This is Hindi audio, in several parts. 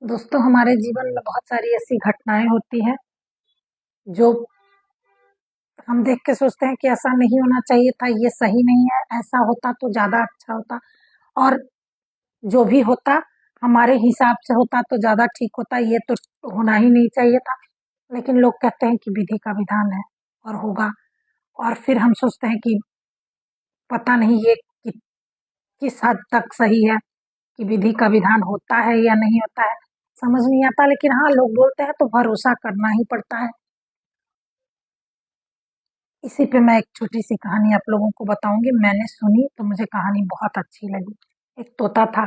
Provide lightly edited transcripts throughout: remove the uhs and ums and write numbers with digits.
दोस्तों, हमारे जीवन में बहुत सारी ऐसी घटनाएं होती हैं जो हम देख के सोचते हैं कि ऐसा नहीं होना चाहिए था, ये सही नहीं है, ऐसा होता तो ज्यादा अच्छा होता। और जो भी होता हमारे हिसाब से होता तो ज्यादा ठीक होता, ये तो होना ही नहीं चाहिए था। लेकिन लोग कहते हैं कि विधि का विधान है और होगा। और फिर हम सोचते हैं कि पता नहीं ये किस हद तक सही है, कि विधि का विधान होता है या नहीं होता है, समझ नहीं आता। लेकिन हाँ, लोग बोलते हैं तो भरोसा करना ही पड़ता है। इसी पे मैं एक छोटी सी कहानी आप लोगों को बताऊंगी। मैंने सुनी तो मुझे कहानी बहुत अच्छी लगी। एक तोता था,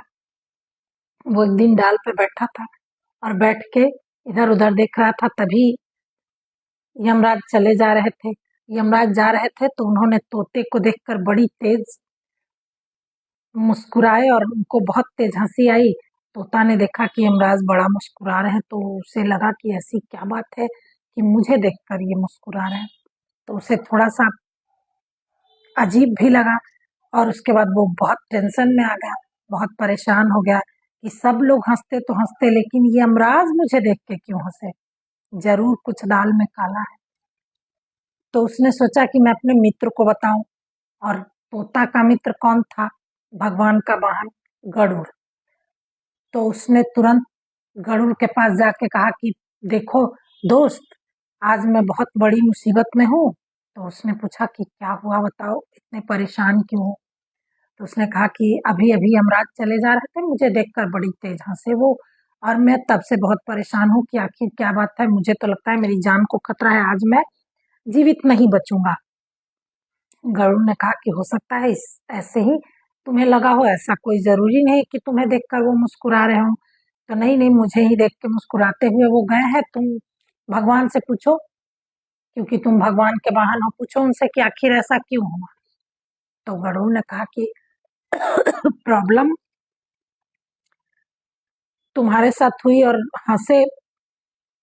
वो एक दिन डाल पे बैठा था और बैठ के इधर उधर देख रहा था। तभी यमराज चले जा रहे थे। यमराज जा रहे थे तो उन्होंने तोते को देखकर बड़ी तेज मुस्कुराए और उनको बहुत तेज हंसी आई। तोता ने देखा कि यमराज बड़ा मुस्कुरा रहे हैं, तो उसे लगा कि ऐसी क्या बात है कि मुझे देखकर ये मुस्कुरा रहे हैं। तो उसे थोड़ा सा अजीब भी लगा और उसके बाद वो बहुत टेंशन में आ गया, बहुत परेशान हो गया कि सब लोग हंसते तो हंसते, लेकिन ये यमराज मुझे देख के क्यों हंसे, जरूर कुछ दाल में काला है। तो उसने सोचा कि मैं अपने मित्र को बताऊं। और तोता का मित्र कौन था? भगवान का वाहन गरुड़। तो उसने तुरंत गरुड़ के पास जाके कहा कि देखो दोस्त, आज मैं बहुत बड़ी मुसीबत में हूँ। तो उसने पूछा कि क्या हुआ, बताओ, इतने परेशान क्यों हो? तो उसने कहा कि अभी अभी यमराज चले जा रहे थे, मुझे देखकर बड़ी तेज हंसे वो, और मैं तब से बहुत परेशान हूँ कि आखिर क्या बात है। मुझे तो लगता है मेरी जान को खतरा है, आज मैं जीवित नहीं बचूंगा। गरुड़ ने कहा कि हो सकता है इस ऐसे ही तुम्हें लगा हो, ऐसा कोई जरूरी नहीं कि तुम्हें देखकर वो मुस्कुरा रहे हो। तो नहीं नहीं, मुझे ही देख के मुस्कुराते हुए वो गए हैं, तुम भगवान से पूछो, क्योंकि तुम भगवान के वाहन हो, पूछो उनसे कि आखिर ऐसा क्यों हुआ। तो गरुड़ ने कहा कि प्रॉब्लम तुम्हारे साथ हुई और हंसे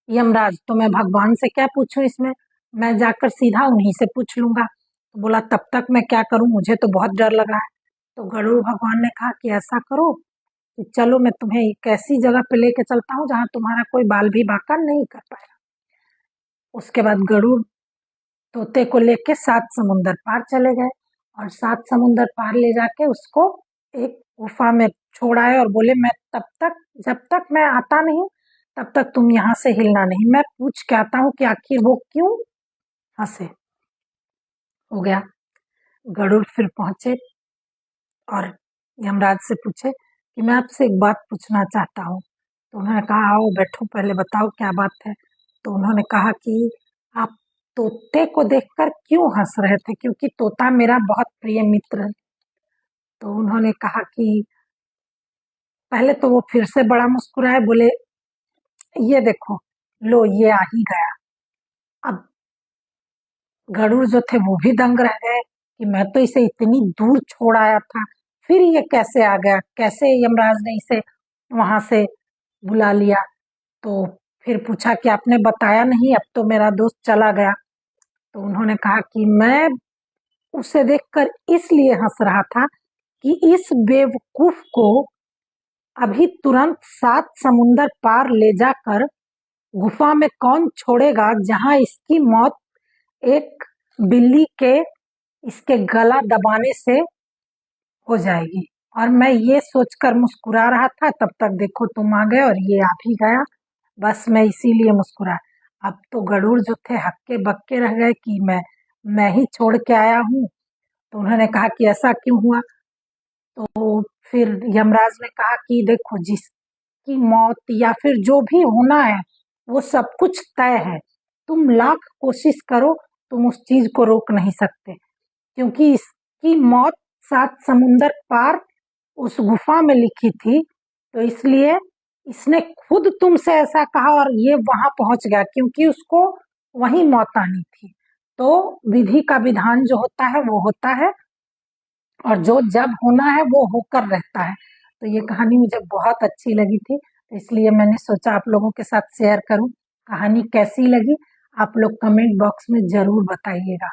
यमराज, तो मैं भगवान से क्या पूछूं इसमें, मैं जाकर सीधा उन्हीं से पूछ लूंगा। तो बोला तब तक मैं क्या करूं, मुझे तो बहुत डर लगा है। तो गरुड़ भगवान ने कहा कि ऐसा करो कि चलो मैं तुम्हें एक ऐसी जगह पे लेके चलता हूँ जहाँ तुम्हारा कोई बाल भी बांका नहीं कर पाएगा। उसके बाद गरुड़ तोते को लेके 7 समुंदर पार चले गए और 7 समुंदर पार ले जाके उसको एक गुफा में छोड़ आए और बोले मैं तब तक, जब तक मैं आता नहीं तब तक तुम यहाँ से हिलना नहीं, मैं पूछ के आता हूँ कि आखिर वो क्यों हंसे। हो गया। गरुड़ फिर पहुंचे और यमराज से पूछे कि मैं आपसे एक बात पूछना चाहता हूँ। तो उन्होंने कहा आओ बैठो, पहले बताओ क्या बात है। तो उन्होंने कहा कि आप तोते को देखकर क्यों हंस रहे थे, क्योंकि तोता मेरा बहुत प्रिय मित्र है। तो उन्होंने कहा कि पहले तो वो फिर से बड़ा मुस्कुराए, बोले ये देखो, लो ये आ ही गया। अब गरुड़ जो थे वो भी दंग रह गए कि मैं तो इसे इतनी दूर छोड़ आया था, फिर ये कैसे आ गया, कैसे यमराज ने इसे वहां से बुला लिया। तो फिर पूछा कि आपने बताया नहीं, अब तो मेरा दोस्त चला गया। तो उन्होंने कहा कि मैं उसे देखकर इसलिए हंस रहा था कि इस बेवकूफ को अभी तुरंत 7 समुंदर पार ले जाकर गुफा में कौन छोड़ेगा, जहां इसकी मौत एक बिल्ली के इसके गला दबाने से हो जाएगी। और मैं ये सोचकर मुस्कुरा रहा था, तब तक देखो तुम आ गए और ये आ भी गया, बस मैं इसीलिए मुस्कुरा। अब तो गरुड़ जो थे हक्के बक्के रह गए कि मैं ही छोड़ के आया हूँ। तो उन्होंने कहा कि ऐसा क्यों हुआ। तो फिर यमराज ने कहा कि देखो, जिसकी मौत या फिर जो भी होना है वो सब कुछ तय है, तुम लाख कोशिश करो तुम उस चीज को रोक नहीं सकते, क्योंकि इसकी मौत 7 समुंदर पार उस गुफा में लिखी थी। तो इसलिए इसने खुद तुमसे ऐसा कहा और ये वहां पहुंच गया, क्योंकि उसको वहीं मौत आनी थी। तो विधि का विधान जो होता है वो होता है, और जो जब होना है वो होकर रहता है। तो ये कहानी मुझे बहुत अच्छी लगी थी, तो इसलिए मैंने सोचा आप लोगों के साथ शेयर करूं। कहानी कैसी लगी आप लोग कमेंट बॉक्स में जरूर बताइएगा।